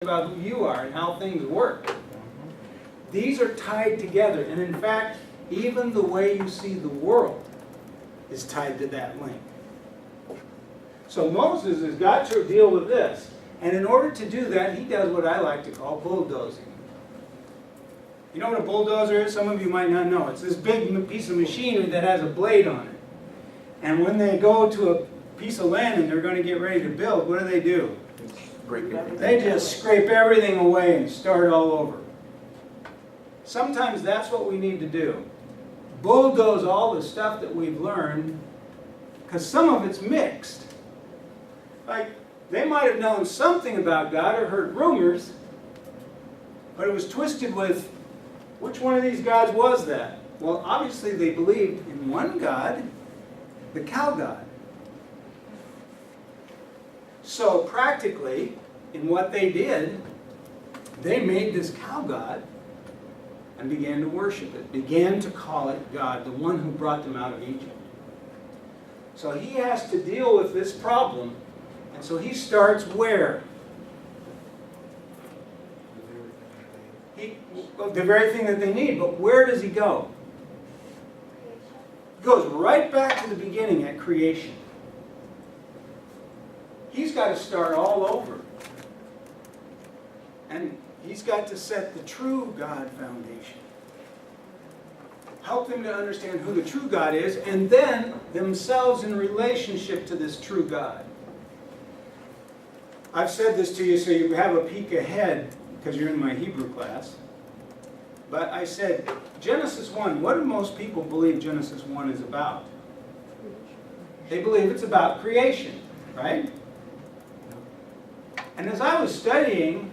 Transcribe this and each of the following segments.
about who you are and how things work. These are tied together, and in fact, even the way you see the world is tied to that link. So Moses has got to deal with this, and in order to do that, he does what I like to call bulldozing. You know what a bulldozer is? Some of you might not know. It's this big piece of machinery that has a blade on it. And when they go to a piece of land and they're going to get ready to build, what do? They just scrape everything away and start all over. Sometimes that's what we need to do. Bulldoze all the stuff that we've learned, because some of it's mixed. Like, they might have known something about God or heard rumors, but it was twisted with, which one of these gods was that? Well, obviously they believed in one God, the cow god. So practically, in what they did, they made this cow god and began to worship it, began to call it God, the one who brought them out of Egypt. So he has to deal with this problem, and so he starts where? The very thing that they need, but where does he go? He goes right back to the beginning at creation. He's got to start all over. And he's got to set the true God foundation. Help them to understand who the true God is, and then themselves in relationship to this true God. I've said this to you so you have a peek ahead, because you're in my Hebrew class. But I said, Genesis 1, what do most people believe Genesis 1 is about? They believe it's about creation, right? And as I was studying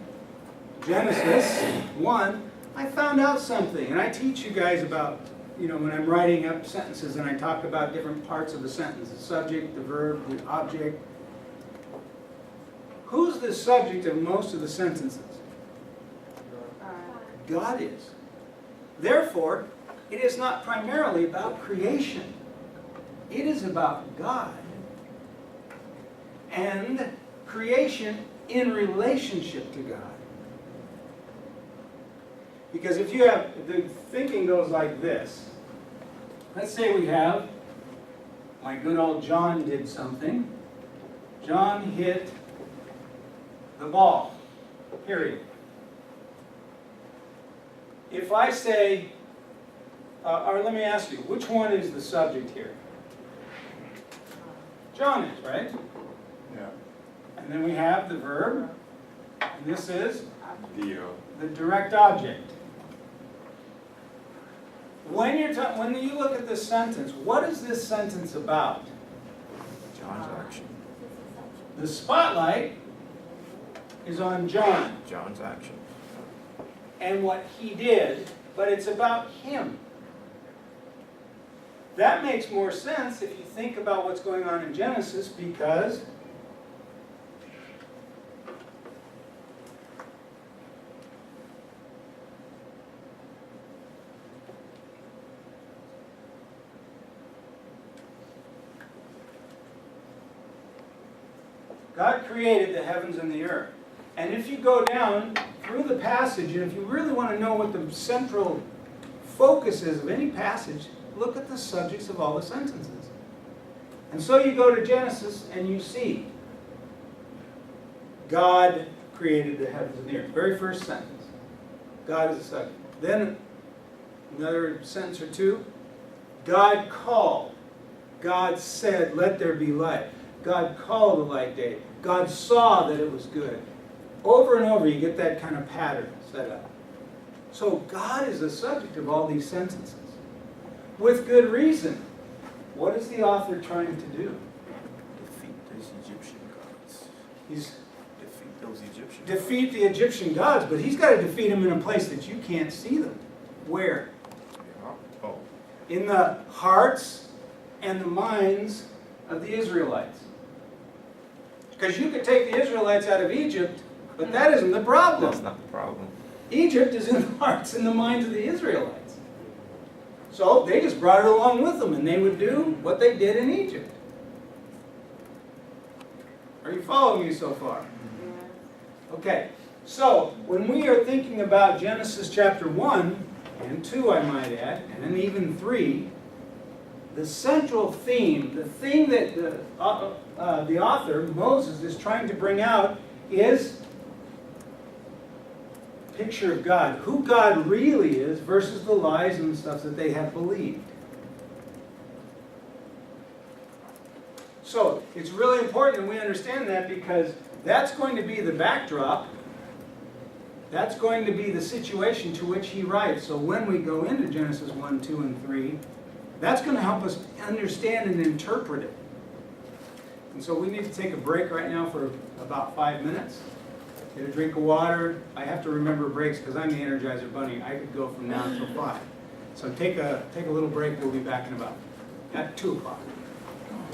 Genesis 1, I found out something. And I teach you guys about, when I'm writing up sentences and I talk about different parts of the sentence, the subject, the verb, the object. Who's the subject of most of the sentences? God is. Therefore, it is not primarily about creation. It is about God. And creation in relationship to God. Because if you have, the thinking goes like this. Let's say we have, my good old John did something. John hit the ball, period. If I say, or let me ask you, which one is the subject here? John is, right? Yeah. And then we have the verb, and this is the direct object. When you look at this sentence, what is this sentence about? John's action. The spotlight is on John John's action. and what he did, but it's about him. That makes more sense if you think about what's going on in Genesis, because God created the heavens and the earth. And if you go down through the passage, and if you really want to know what the central focus is of any passage, look at the subjects of all the sentences. And so you go to Genesis and you see God created the heavens and the earth. Very first sentence. God is the subject. Then another sentence or two. God called. God said, let there be light. God called the light day. God saw that it was good. Over and over you get that kind of pattern set up. So God is the subject of all these sentences. With good reason. What is the author trying to do? Defeat those Egyptian gods. Defeat those Egyptian gods. Defeat the Egyptian gods, but he's got to defeat them in a place that you can't see them. Where? Yeah. Oh. In the hearts and the minds of the Israelites. Because you could take the Israelites out of Egypt, but that isn't the problem. That's not the problem. Egypt is in the hearts and the minds of the Israelites. So they just brought it along with them, and they would do what they did in Egypt. Are you following me so far? Okay. So, when we are thinking about Genesis chapter 1 and 2, I might add, and even 3, the central theme, the thing that the author, Moses, is trying to bring out is a picture of God, who God really is versus the lies and stuff that they have believed. So, it's really important that we understand that, because that's going to be the backdrop. That's going to be the situation to which he writes. So when we go into Genesis 1, 2, and 3, that's going to help us understand and interpret it. And so we need to take a break right now for about 5 minutes. Get a drink of water. I have to remember breaks because I'm the Energizer Bunny. I could go from now until 5. So take a little break. We'll be back in about at 2 o'clock.